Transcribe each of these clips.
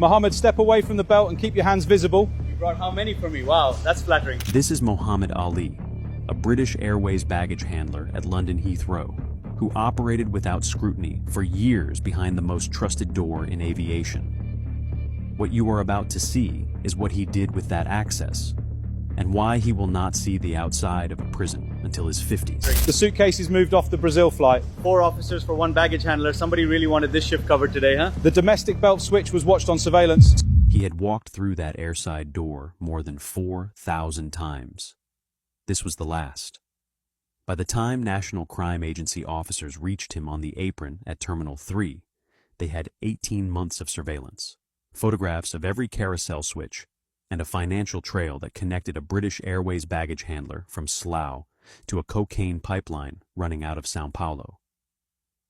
Mohammed, step away from the belt and keep your hands visible. You brought how many for me? Wow, that's flattering. This is Mohammed Ali, a British Airways baggage handler at London Heathrow, who operated without scrutiny for years behind the most trusted door in aviation. What you are about to see is what he did with that access, and why he will not see the outside of a prison until his 50s. The suitcases moved off the Brazil flight. 4 officers for 1 baggage handler. Somebody really wanted this shift covered today, huh? The domestic belt switch was watched on surveillance. He had walked through that airside door more than 4,000 times. This was the last. By the time National Crime Agency officers reached him on the apron at Terminal 3, they had 18 months of surveillance, photographs of every carousel switch, and a financial trail that connected a British Airways baggage handler from Slough to a cocaine pipeline running out of São Paulo.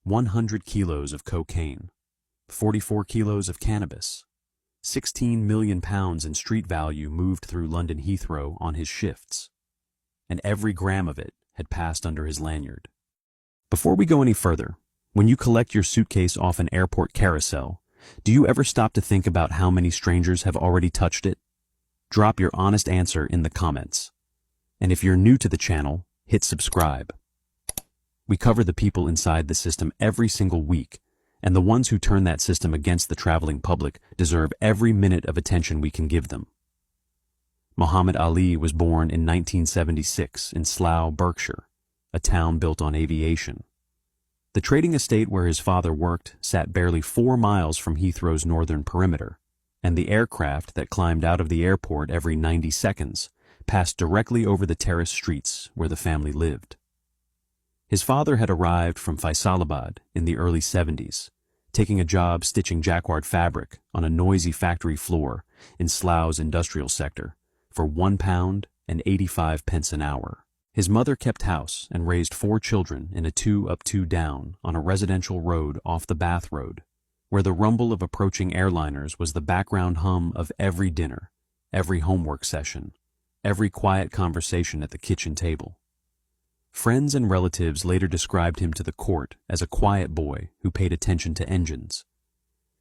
100 kilos of cocaine, 44 kilos of cannabis, 16 million pounds in street value moved through London Heathrow on his shifts, and every gram of it had passed under his lanyard. Before we go any further, when you collect your suitcase off an airport carousel, do you ever stop to think about how many strangers have already touched it? Drop your honest answer in the comments. And if you're new to the channel, hit subscribe. We cover the people inside the system every single week, and the ones who turn that system against the traveling public deserve every minute of attention we can give them. Mohammed Ali was born in 1976 in Slough, Berkshire, a town built on aviation. The trading estate where his father worked sat barely 4 miles from Heathrow's northern perimeter, and the aircraft that climbed out of the airport every 90 seconds passed directly over the terraced streets where the family lived. His father had arrived from Faisalabad in the early 70s, taking a job stitching jacquard fabric on a noisy factory floor in Slough's industrial sector for £1.85 an hour. His mother kept house and raised 4 children in a 2-up 2-down on a residential road off the Bath Road, where the rumble of approaching airliners was the background hum of every dinner, every homework session, every quiet conversation at the kitchen table. Friends and relatives later described him to the court as a quiet boy who paid attention to engines.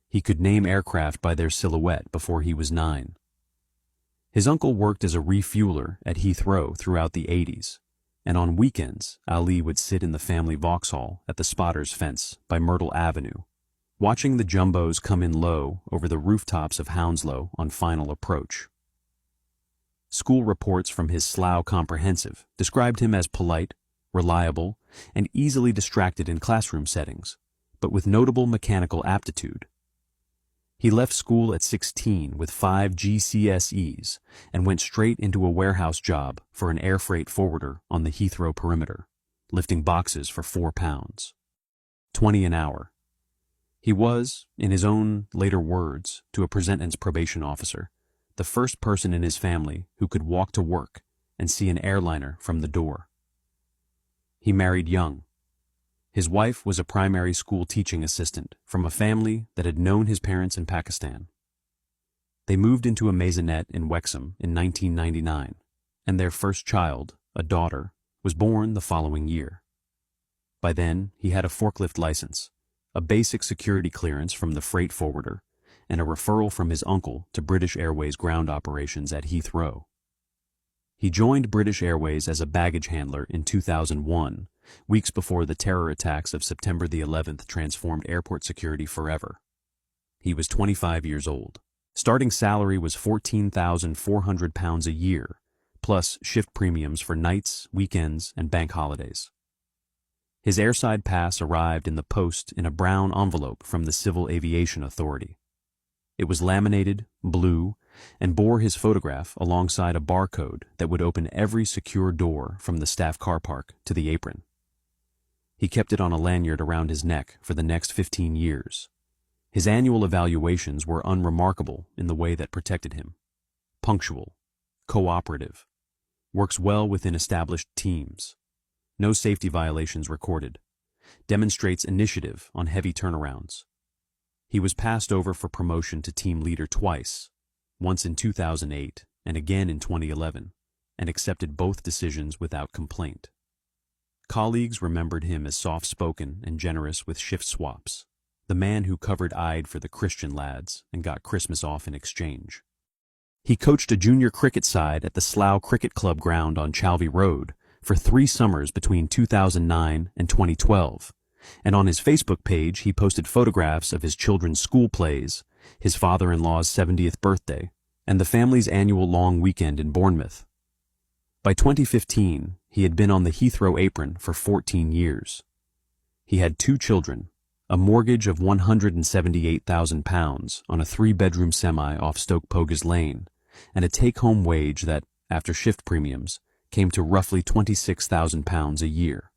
He could name aircraft by their silhouette before he was 9. His uncle worked as a refueler at Heathrow throughout the 80s, and on weekends, Ali would sit in the family Vauxhall at the Spotters fence by Myrtle Avenue, watching the jumbos come in low over the rooftops of Hounslow on final approach. School reports from his Slough Comprehensive described him as polite, reliable, and easily distracted in classroom settings, but with notable mechanical aptitude. He left school at 16 with 5 GCSEs and went straight into a warehouse job for an air freight forwarder on the Heathrow perimeter, lifting boxes for £4, 20 an hour. He was, in his own later words to a presentence probation officer, the first person in his family who could walk to work and see an airliner from the door. He married young. His wife was a primary school teaching assistant from a family that had known his parents in Pakistan. They moved into a maisonette in Wexham in 1999, and their first child, a daughter, was born the following year. By then, he had a forklift license, a basic security clearance from the freight forwarder, and a referral from his uncle to British Airways ground operations at Heathrow. He joined British Airways as a baggage handler in 2001, weeks before the terror attacks of September the 11th transformed airport security forever. He was 25 years old. Starting salary was £14,400 a year, plus shift premiums for nights, weekends, and bank holidays. His airside pass arrived in the post in a brown envelope from the Civil Aviation Authority. It was laminated, blue, and bore his photograph alongside a barcode that would open every secure door from the staff car park to the apron. He kept it on a lanyard around his neck for the next 15 years. His annual evaluations were unremarkable in the way that protected him. Punctual, cooperative, works well within established teams. No safety violations recorded. Demonstrates initiative on heavy turnarounds. He was passed over for promotion to team leader twice, once in 2008 and again in 2011, and accepted both decisions without complaint. Colleagues remembered him as soft-spoken and generous with shift swaps, the man who covered-eyed for the Christian lads and got Christmas off in exchange. He coached a junior cricket side at the Slough Cricket Club ground on Chalvey Road for 3 summers between 2009 and 2012, and on his Facebook page he posted photographs of his children's school plays, his father-in-law's 70th birthday, and the family's annual long weekend in Bournemouth. By 2015, he had been on the Heathrow apron for 14 years. He had 2 children, a mortgage of £178,000 on a 3-bedroom semi off Stoke Poges Lane, and a take-home wage that, after shift premiums, came to roughly £26,000 a year.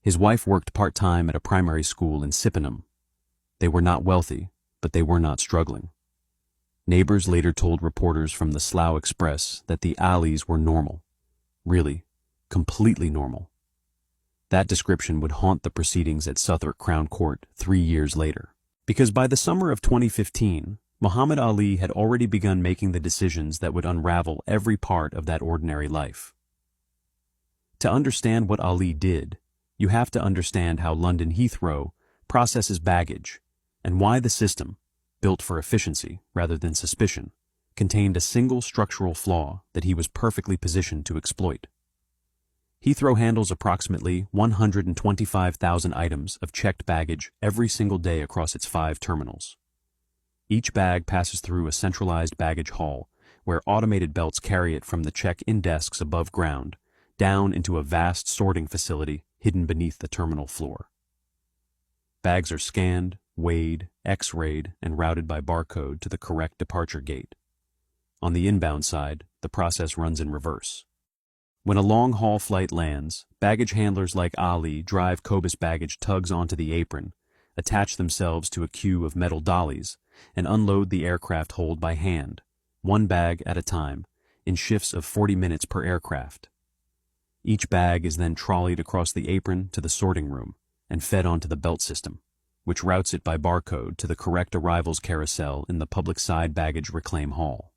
His wife worked part-time at a primary school in Sippenham. They were not wealthy, but they were not struggling. Neighbors later told reporters from the Slough Express that the Alis were normal. Really, completely normal. That description would haunt the proceedings at Southwark Crown Court 3 years later. Because by the summer of 2015, Muhammad Ali had already begun making the decisions that would unravel every part of that ordinary life. To understand what Ali did, you have to understand how London Heathrow processes baggage, and why the system, built for efficiency rather than suspicion, contained a single structural flaw that he was perfectly positioned to exploit. Heathrow handles approximately 125,000 items of checked baggage every single day across its 5 terminals. Each bag passes through a centralized baggage hall where automated belts carry it from the check-in desks above ground down into a vast sorting facility hidden beneath the terminal floor. Bags are scanned, weighed, X-rayed, and routed by barcode to the correct departure gate. On the inbound side, the process runs in reverse. When a long-haul flight lands, baggage handlers like Ali drive Cobus baggage tugs onto the apron, attach themselves to a queue of metal dollies, and unload the aircraft hold by hand, 1 bag at a time, in shifts of 40 minutes per aircraft. Each bag is then trolleyed across the apron to the sorting room and fed onto the belt system, which routes it by barcode to the correct arrivals carousel in the public side baggage reclaim hall.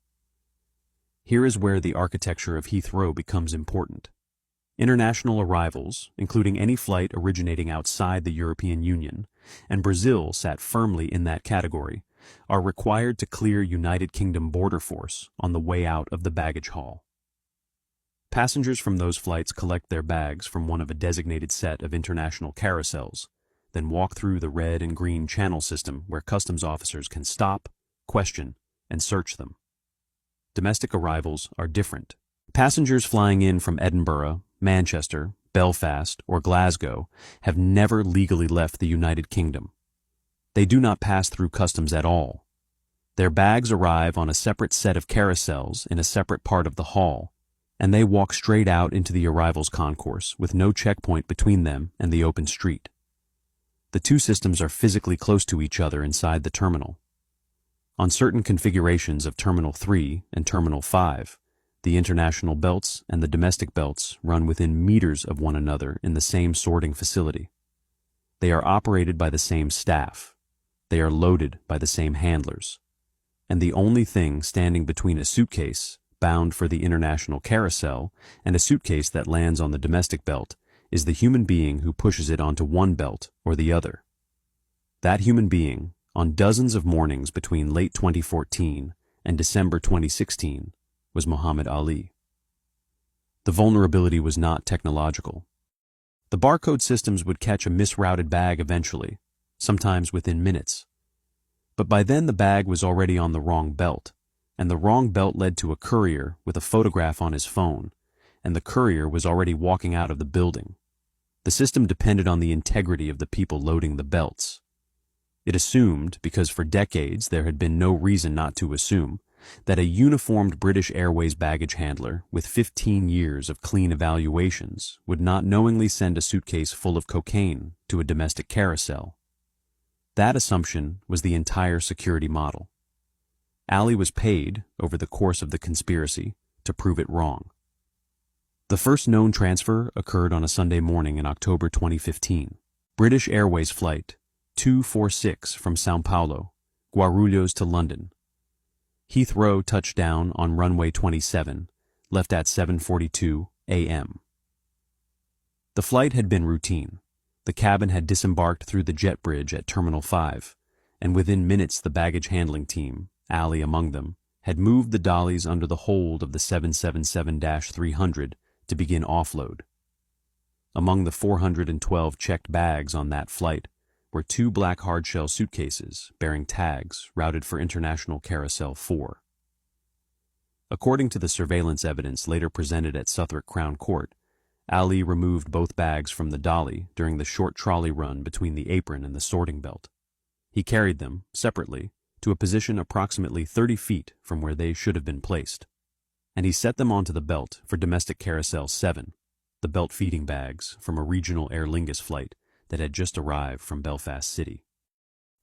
Here is where the architecture of Heathrow becomes important. International arrivals, including any flight originating outside the European Union, and Brazil sat firmly in that category, are required to clear United Kingdom border force on the way out of the baggage hall. Passengers from those flights collect their bags from one of a designated set of international carousels, then walk through the red and green channel system where customs officers can stop, question, and search them. Domestic arrivals are different. Passengers flying in from Edinburgh, Manchester, Belfast, or Glasgow have never legally left the United Kingdom. They do not pass through customs at all. Their bags arrive on a separate set of carousels in a separate part of the hall, and they walk straight out into the arrivals concourse with no checkpoint between them and the open street. The 2 systems are physically close to each other inside the terminal. On certain configurations of Terminal 3 and Terminal 5, the international belts and the domestic belts run within meters of one another in the same sorting facility. They are operated by the same staff. They are loaded by the same handlers. And the only thing standing between a suitcase bound for the international carousel and a suitcase that lands on the domestic belt is the human being who pushes it onto one belt or the other. That human being, on dozens of mornings between late 2014 and December 2016, was Muhammad Ali. The vulnerability was not technological. The barcode systems would catch a misrouted bag eventually, sometimes within minutes. But by then the bag was already on the wrong belt, and the wrong belt led to a courier with a photograph on his phone, and the courier was already walking out of the building. The system depended on the integrity of the people loading the belts. It assumed, because for decades there had been no reason not to assume, that a uniformed British Airways baggage handler with 15 years of clean evaluations would not knowingly send a suitcase full of cocaine to a domestic carousel. That assumption was the entire security model. Ali was paid, over the course of the conspiracy, to prove it wrong. The first known transfer occurred on a Sunday morning in October 2015. British Airways flight 246 from São Paulo, Guarulhos to London. Heathrow touched down on runway 27, left at 7:42 a.m. The flight had been routine. The cabin had disembarked through the jet bridge at Terminal 5, and within minutes the baggage handling team, Ali among them, had moved the dollies under the hold of the 777-300 to begin offload. Among the 412 checked bags on that flight were 2 black hardshell suitcases bearing tags routed for International Carousel 4. According to the surveillance evidence later presented at Southwark Crown Court, Ali removed both bags from the dolly during the short trolley run between the apron and the sorting belt. He carried them, separately, to a position approximately 30 feet from where they should have been placed, and he set them onto the belt for Domestic Carousel 7, the belt feeding bags from a regional Aer Lingus flight that had just arrived from Belfast City.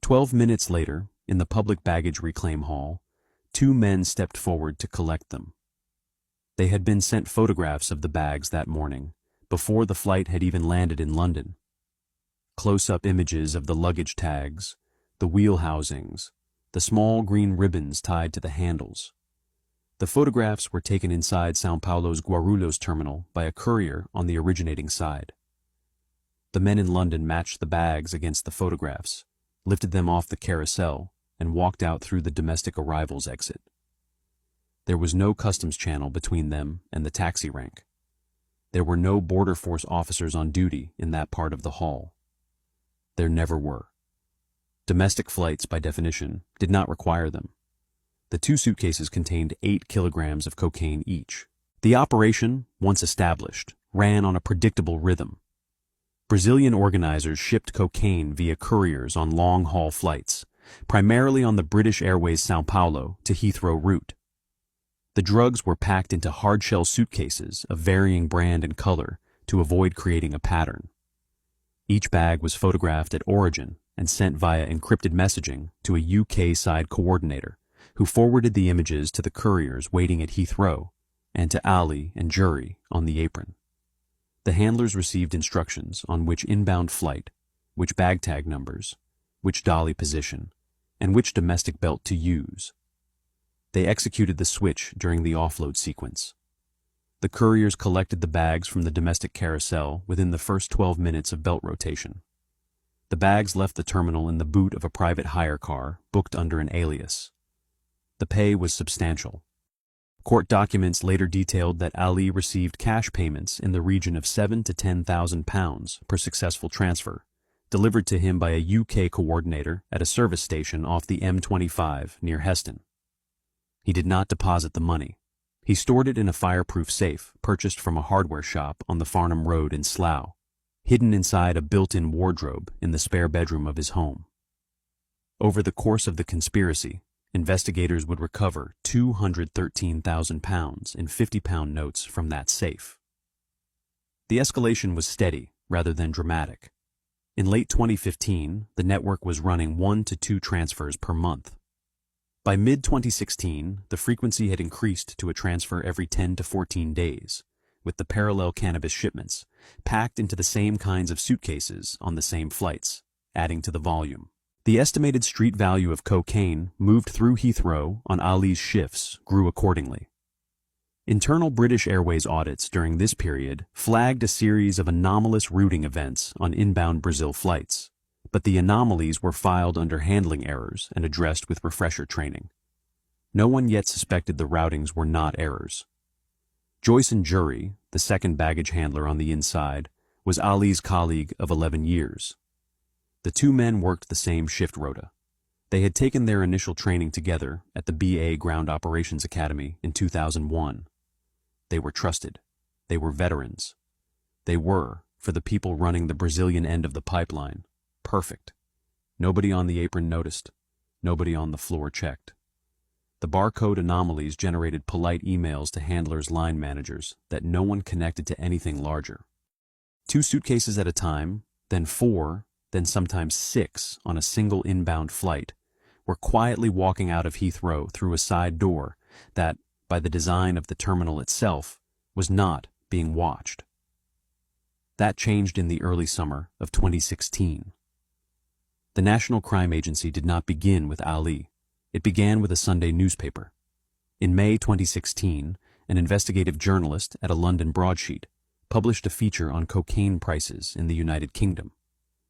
12 minutes later, in the public baggage reclaim hall, 2 men stepped forward to collect them. They had been sent photographs of the bags that morning, before the flight had even landed in London. Close-up images of the luggage tags, the wheel housings, the small green ribbons tied to the handles. The photographs were taken inside São Paulo's Guarulhos terminal by a courier on the originating side. The men in London matched the bags against the photographs, lifted them off the carousel, and walked out through the domestic arrivals exit. There was no customs channel between them and the taxi rank. There were no border force officers on duty in that part of the hall. There never were. Domestic flights, by definition, did not require them. The 2 suitcases contained 8 kilograms of cocaine each. The operation, once established, ran on a predictable rhythm. Brazilian organizers shipped cocaine via couriers on long-haul flights, primarily on the British Airways São Paulo to Heathrow route. The drugs were packed into hardshell suitcases of varying brand and color to avoid creating a pattern. Each bag was photographed at origin and sent via encrypted messaging to a UK side coordinator, who forwarded the images to the couriers waiting at Heathrow and to Ali and Jury on the apron. The handlers received instructions on which inbound flight, which bag tag numbers, which dolly position, and which domestic belt to use. They executed the switch during the offload sequence. The couriers collected the bags from the domestic carousel within the first 12 minutes of belt rotation. The bags left the terminal in the boot of a private hire car booked under an alias. The pay was substantial. Court documents later detailed that Ali received cash payments in the region of £7,000 to £10,000 per successful transfer, delivered to him by a UK coordinator at a service station off the M25 near Heston. He did not deposit the money. He stored it in a fireproof safe purchased from a hardware shop on the Farnham Road in Slough, hidden inside a built-in wardrobe in the spare bedroom of his home. Over the course of the conspiracy, investigators would recover £213,000 in £50 notes from that safe. The escalation was steady rather than dramatic. In late 2015, the network was running 1 to 2 transfers per month. By mid-2016, the frequency had increased to a transfer every 10 to 14 days, with the parallel cannabis shipments packed into the same kinds of suitcases on the same flights, adding to the volume. The estimated street value of cocaine moved through Heathrow on Ali's shifts grew accordingly. Internal British Airways audits during this period flagged a series of anomalous routing events on inbound Brazil flights, but the anomalies were filed under handling errors and addressed with refresher training. No one yet suspected the routings were not errors. Joyce and Jury, the second baggage handler on the inside, was Ali's colleague of 11 years. The 2 men worked the same shift rota. They had taken their initial training together at the BA Ground Operations Academy in 2001. They were trusted. They were veterans. They were, for the people running the Brazilian end of the pipeline, perfect. Nobody on the apron noticed. Nobody on the floor checked. The barcode anomalies generated polite emails to handlers' line managers that no one connected to anything larger. 2 suitcases at a time, then 4, then sometimes 6 on a single inbound flight, were quietly walking out of Heathrow through a side door that, by the design of the terminal itself, was not being watched. That changed in the early summer of 2016. The National Crime Agency did not begin with Ali. It began with a Sunday newspaper. In May 2016, an investigative journalist at a London broadsheet published a feature on cocaine prices in the United Kingdom.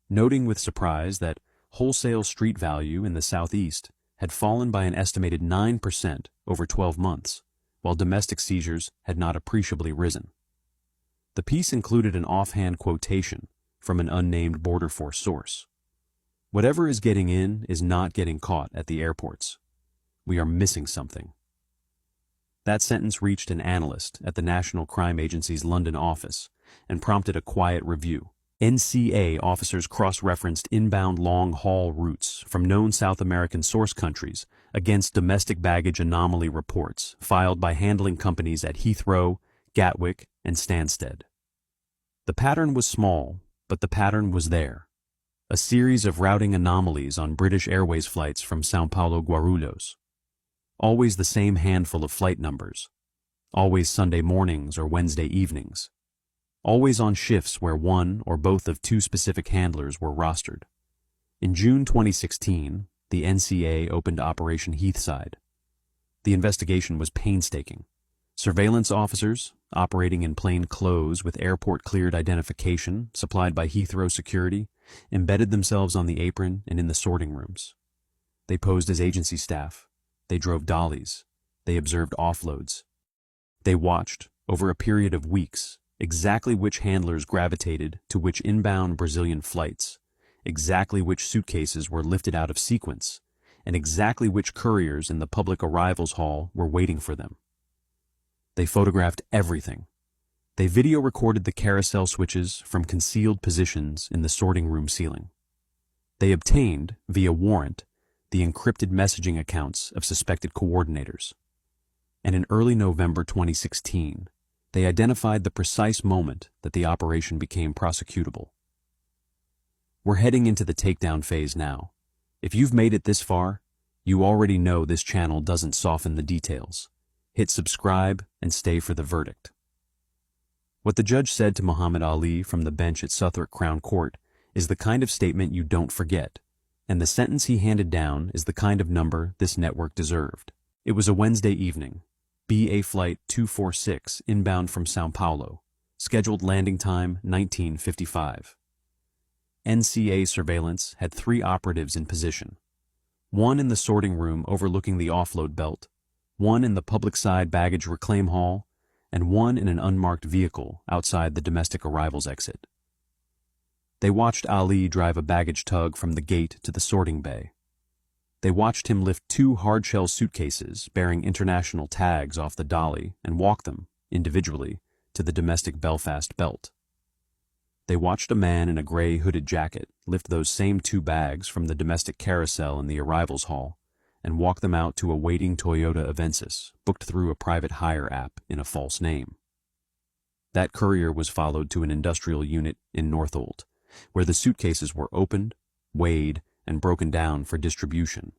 noting with surprise that wholesale street value in the southeast had fallen by an estimated 9% over 12 months, while domestic seizures had not appreciably risen. The piece included an offhand quotation from an unnamed border force source. "Whatever is getting in is not getting caught at the airports. We are missing something." That sentence reached an analyst at the National Crime Agency's London office and prompted a quiet review. NCA officers cross-referenced inbound long-haul routes from known South American source countries against domestic baggage anomaly reports filed by handling companies at Heathrow, Gatwick, and Stansted. The pattern was small, but the pattern was there. A series of routing anomalies on British Airways flights from São Paulo Guarulhos. Always the same handful of flight numbers. Always Sunday mornings or Wednesday evenings. Always on shifts where one or both of two specific handlers were rostered. In June 2016, the NCA opened Operation Heathside. The investigation was painstaking. Surveillance officers, operating in plain clothes with airport-cleared identification supplied by Heathrow security, embedded themselves on the apron and in the sorting rooms. They posed as agency staff. They drove dollies. They observed offloads. They watched, over a period of weeks, exactly which handlers gravitated to which inbound Brazilian flights, exactly which suitcases were lifted out of sequence, and exactly which couriers in the public arrivals hall were waiting for them. They photographed everything. They video recorded the carousel switches from concealed positions in the sorting room ceiling. They obtained, via warrant, the encrypted messaging accounts of suspected coordinators. And in early November 2016, they identified the precise moment that the operation became prosecutable. We're heading into the takedown phase now. If you've made it this far, you already know this channel doesn't soften the details. Hit subscribe and stay for the verdict. What the judge said to Muhammad Ali from the bench at Southwark Crown Court is the kind of statement you don't forget, and the sentence he handed down is the kind of number this network deserved. It was a Wednesday evening. BA Flight 246 inbound from São Paulo. Scheduled landing time 19:55. NCA surveillance had 3 operatives in position. 1 in the sorting room overlooking the offload belt, 1 in the public side baggage reclaim hall, and 1 in an unmarked vehicle outside the domestic arrivals exit. They watched Ali drive a baggage tug from the gate to the sorting bay. They watched him lift 2 hardshell suitcases bearing international tags off the dolly and walk them, individually, to the domestic Belfast belt. They watched a man in a gray hooded jacket lift those same 2 bags from the domestic carousel in the arrivals hall and walk them out to a waiting Toyota Avensis booked through a private hire app in a false name. That courier was followed to an industrial unit in Northolt, where the suitcases were opened, weighed, and broken down for distribution.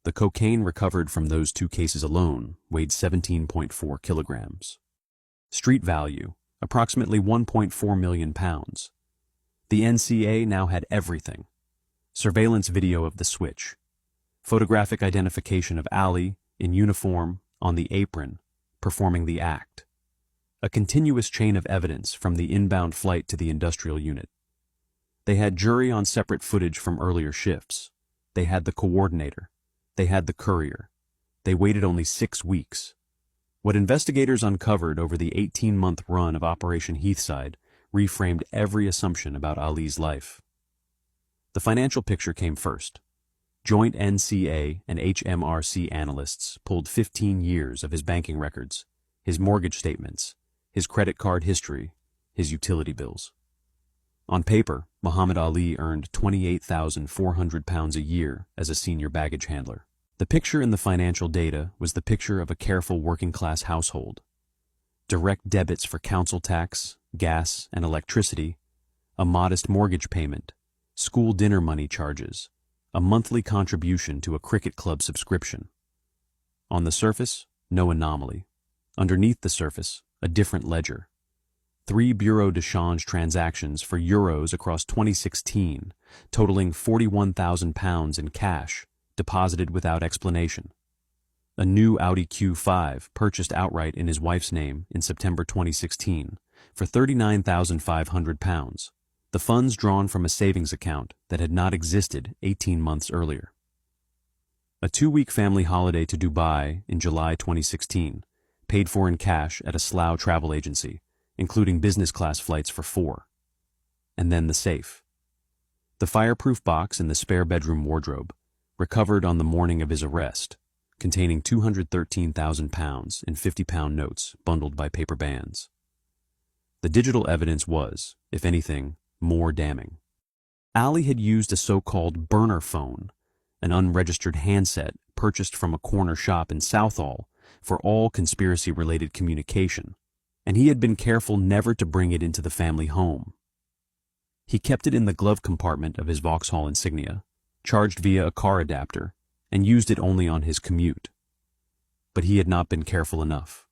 The cocaine recovered from those 2 cases alone weighed 17.4 kilograms. Street value, approximately 1.4 million pounds. The NCA now had everything. Surveillance video of the switch. Photographic identification of Ali, in uniform, on the apron, performing the act. A continuous chain of evidence from the inbound flight to the industrial unit. They had jury on separate footage from earlier shifts. They had the coordinator. They had the courier. They waited only 6 weeks. What investigators uncovered over the 18-month run of Operation Heathside reframed every assumption about Ali's life. The financial picture came first. Joint NCA and HMRC analysts pulled 15 years of his banking records, his mortgage statements, his credit card history, his utility bills. On paper, Muhammad Ali earned £28,400 a year as a senior baggage handler. The picture in the financial data was the picture of a careful working-class household. Direct debits for council tax, gas, and electricity, a modest mortgage payment, school dinner money charges, a monthly contribution to a cricket club subscription. On the surface, no anomaly. Underneath the surface, a different ledger. 3 bureau de change transactions for euros across 2016, totaling £41,000 in cash, deposited without explanation. A new Audi Q5 purchased outright in his wife's name in September 2016 for £39,500, the funds drawn from a savings account that had not existed 18 months earlier. A 2-week family holiday to Dubai in July 2016, paid for in cash at a Slough travel agency, including business class flights for 4. And then the safe. The fireproof box in the spare bedroom wardrobe, recovered on the morning of his arrest, containing £213,000 in £50 notes bundled by paper bands. The digital evidence was, if anything, more damning. Ali had used a so-called burner phone, an unregistered handset purchased from a corner shop in Southall for all conspiracy-related communication, and he had been careful never to bring it into the family home. He kept it in the glove compartment of his Vauxhall Insignia, charged via a car adapter, and used it only on his commute. But he had not been careful enough.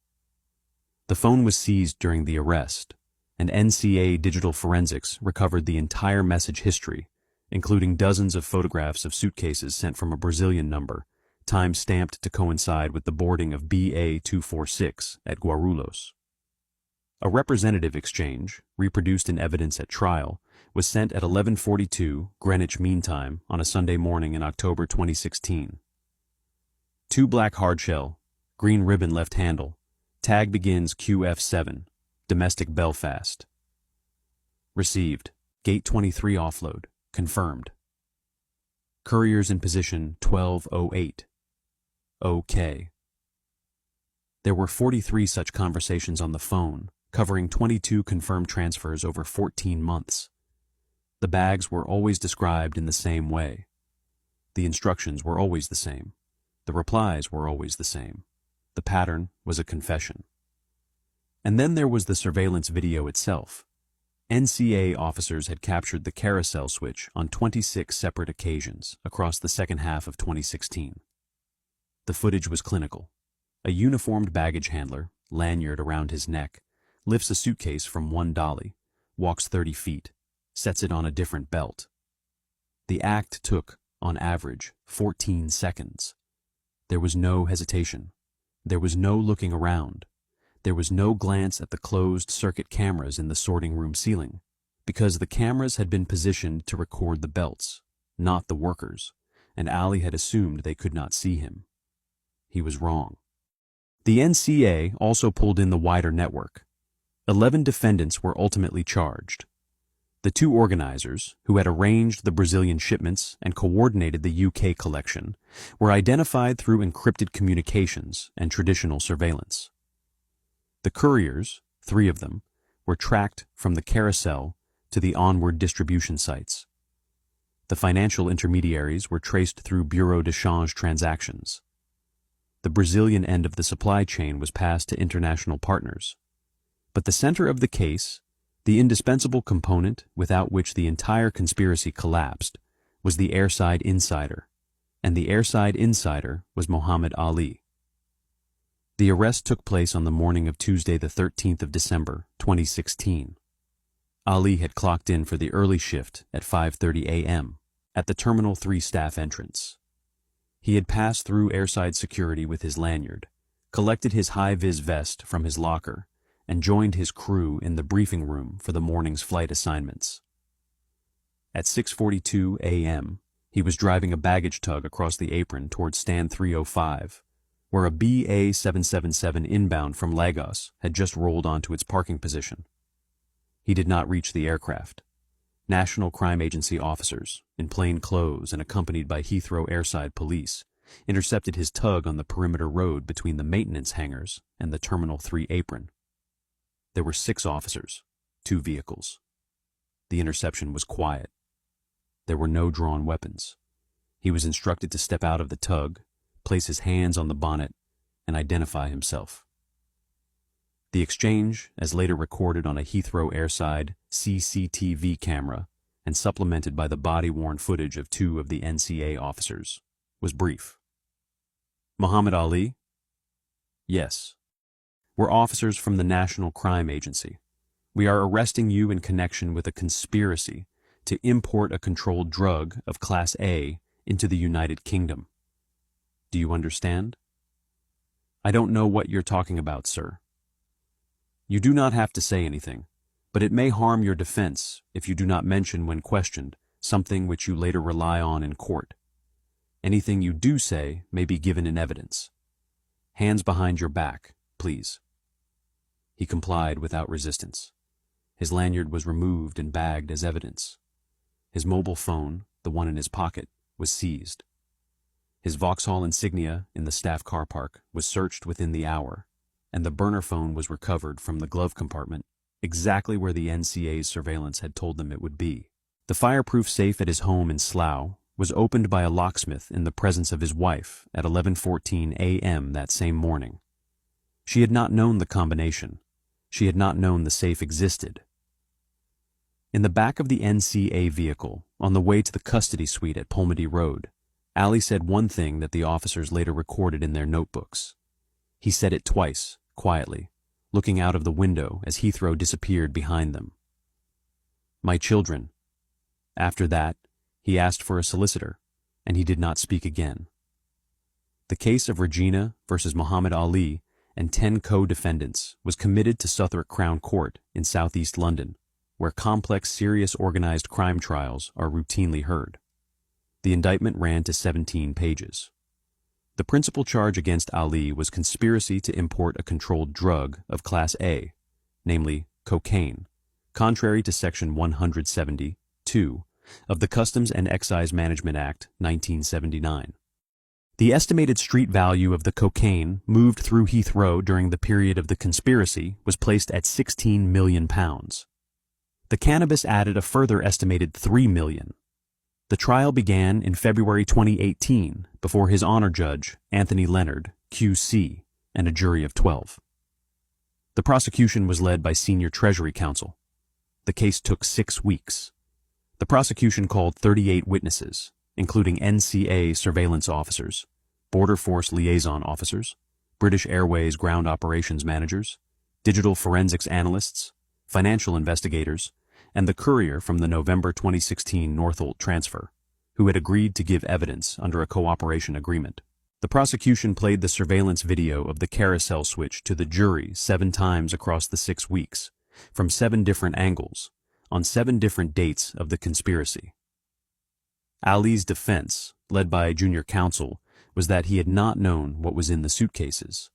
The phone was seized during the arrest, and NCA Digital Forensics recovered the entire message history, including dozens of photographs of suitcases sent from a Brazilian number, time-stamped to coincide with the boarding of BA-246 at Guarulhos. A representative exchange, reproduced in evidence at trial, was sent at 11:42 Greenwich Mean Time on a Sunday morning in October 2016. 2 black hardshell, green ribbon left handle, tag begins QF7, domestic Belfast. Received, gate 23 offload, confirmed. Couriers in position 1208. OK. There were 43 such conversations on the phone, covering 22 confirmed transfers over 14 months. The bags were always described in the same way. The instructions were always the same. The replies were always the same. The pattern was a confession. And then there was the surveillance video itself. NCA officers had captured the carousel switch on 26 separate occasions across the second half of 2016. The footage was clinical. A uniformed baggage handler, lanyard around his neck, lifts a suitcase from one dolly, walks 30 feet, sets it on a different belt. The act took, on average, 14 seconds. There was no hesitation. There was no looking around. There was no glance at the closed-circuit cameras in the sorting room ceiling, because the cameras had been positioned to record the belts, not the workers, and Ali had assumed they could not see him. He was wrong. The NCA also pulled in the wider network. 11 defendants were ultimately charged. The 2 organizers, who had arranged the Brazilian shipments and coordinated the UK collection, were identified through encrypted communications and traditional surveillance. The couriers, 3 of them, were tracked from the carousel to the onward distribution sites. The financial intermediaries were traced through bureau de change transactions. The Brazilian end of the supply chain was passed to international partners. But the center of the case, the indispensable component without which the entire conspiracy collapsed, was the airside insider, and the airside insider was Muhammad Ali. The arrest took place on the morning of Tuesday the 13th of December, 2016. Ali had clocked in for the early shift at 5:30 a.m. at the Terminal 3 staff entrance. He had passed through airside security with his lanyard, collected his high-vis vest from his locker, and joined his crew in the briefing room for the morning's flight assignments. At 6:42 a.m., he was driving a baggage tug across the apron towards stand 305, where a BA-777 inbound from Lagos had just rolled onto its parking position. He did not reach the aircraft. National Crime Agency officers, in plain clothes and accompanied by Heathrow airside police, intercepted his tug on the perimeter road between the maintenance hangars and the Terminal 3 apron. There were 6 officers, 2 vehicles. The interception was quiet. There were no drawn weapons. He was instructed to step out of the tug, place his hands on the bonnet, and identify himself. The exchange, as later recorded on a Heathrow airside CCTV camera and supplemented by the body-worn footage of 2 of the NCA officers, was brief. Muhammad Ali? Yes. We're officers from the National Crime Agency. We are arresting you in connection with a conspiracy to import a controlled drug of Class A into the United Kingdom. Do you understand? I don't know what you're talking about, sir. You do not have to say anything, but it may harm your defense if you do not mention when questioned something which you later rely on in court. Anything you do say may be given in evidence. Hands behind your back, please." He complied without resistance. His lanyard was removed and bagged as evidence. His mobile phone, the one in his pocket, was seized. His Vauxhall insignia in the staff car park was searched within the hour, and the burner phone was recovered from the glove compartment, exactly where the NCA's surveillance had told them it would be. The fireproof safe at his home in Slough was opened by a locksmith in the presence of his wife at 11:14 a.m. that same morning. She had not known the combination. She had not known the safe existed. In the back of the NCA vehicle, on the way to the custody suite at Polmady Road, Ali said one thing that the officers later recorded in their notebooks. He said it twice, quietly, looking out of the window as Heathrow disappeared behind them. "My children." After that, he asked for a solicitor, and he did not speak again. The case of Regina versus Muhammad Ali and 10 co-defendants was committed to Southwark Crown Court in southeast London, where complex, serious organized crime trials are routinely heard. The indictment ran to 17 pages. The principal charge against Ali was conspiracy to import a controlled drug of Class A, namely cocaine, contrary to Section 170(2) of the Customs and Excise Management Act 1979. The estimated street value of the cocaine moved through Heathrow during the period of the conspiracy was placed at £16 million. The cannabis added a further estimated $3 million. The trial began in February 2018 before His Honor Judge Anthony Leonard, QC, and a jury of 12. The prosecution was led by senior Treasury counsel. The case took 6 weeks. The prosecution called 38 witnesses, including NCA surveillance officers, Border Force liaison officers, British Airways ground operations managers, digital forensics analysts, financial investigators, and the courier from the November 2016 Northolt transfer, who had agreed to give evidence under a cooperation agreement. The prosecution played the surveillance video of the carousel switch to the jury 7 times across the 6 weeks, from 7 different angles, on 7 different dates of the conspiracy. Ali's defense, led by junior counsel, was that he had not known what was in the suitcases.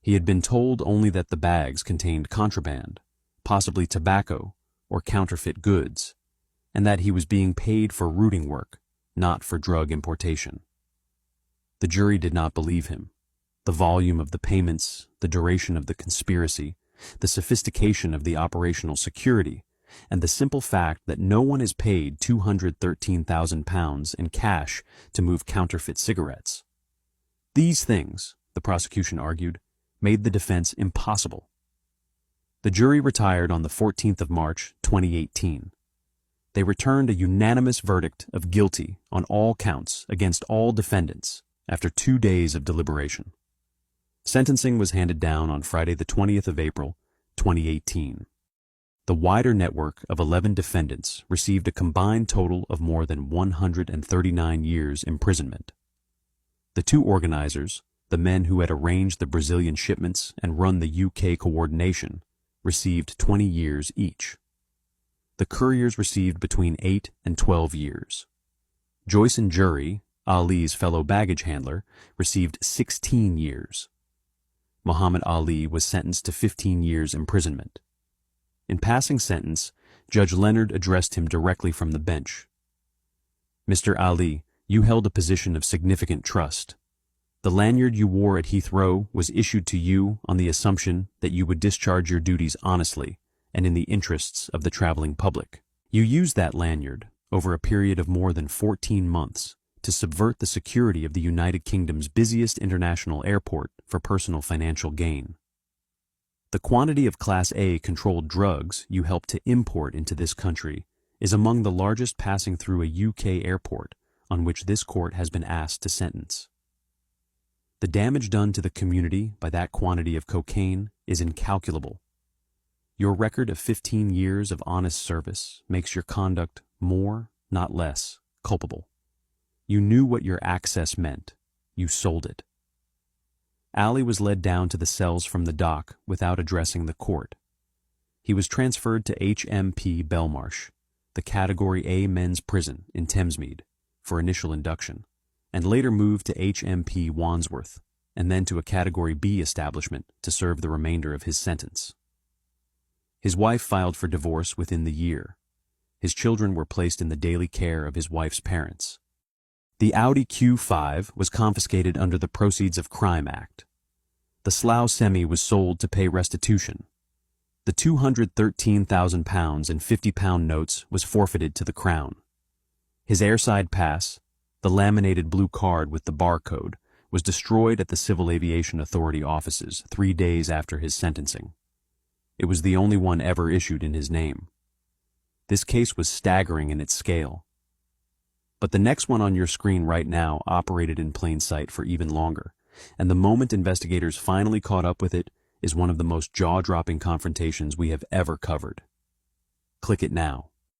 He had been told only that the bags contained contraband, possibly tobacco or counterfeit goods, and that he was being paid for routing work, not for drug importation. The jury did not believe him. The volume of the payments, the duration of the conspiracy, the sophistication of the operational security, and the simple fact that no one is paid £213,000 in cash to move counterfeit cigarettes. These things, the prosecution argued, made the defense impossible. The jury retired on the 14th of March, 2018. They returned a unanimous verdict of guilty on all counts against all defendants after 2 days of deliberation. Sentencing was handed down on Friday the 20th of April, 2018. The wider network of 11 defendants received a combined total of more than 139 years imprisonment. The 2 organizers, the men who had arranged the Brazilian shipments and run the UK coordination, received 20 years each. The couriers received between 8 and 12 years. Joyce and Jury, Ali's fellow baggage handler, received 16 years. Muhammad Ali was sentenced to 15 years imprisonment. In passing sentence, Judge Leonard addressed him directly from the bench. "Mr. Ali, you held a position of significant trust. The lanyard you wore at Heathrow was issued to you on the assumption that you would discharge your duties honestly and in the interests of the traveling public. You used that lanyard over a period of more than 14 months to subvert the security of the United Kingdom's busiest international airport for personal financial gain. The quantity of Class A controlled drugs you helped to import into this country is among the largest passing through a UK airport on which this court has been asked to sentence. The damage done to the community by that quantity of cocaine is incalculable. Your record of 15 years of honest service makes your conduct more, not less, culpable. You knew what your access meant. You sold it." Ali was led down to the cells from the dock without addressing the court. He was transferred to HMP Belmarsh, the Category A men's prison in Thamesmead, for initial induction, and later moved to HMP Wandsworth, and then to a Category B establishment to serve the remainder of his sentence. His wife filed for divorce within the year. His children were placed in the daily care of his wife's parents. The Audi Q5 was confiscated under the Proceeds of Crime Act. The Slough Semi was sold to pay restitution. The £213,000 in £50 notes was forfeited to the Crown. His airside pass, the laminated blue card with the barcode, was destroyed at the Civil Aviation Authority offices 3 days after his sentencing. It was the only one ever issued in his name. This case was staggering in its scale. But the next one on your screen right now operated in plain sight for even longer, and the moment investigators finally caught up with it is one of the most jaw-dropping confrontations we have ever covered. Click it now.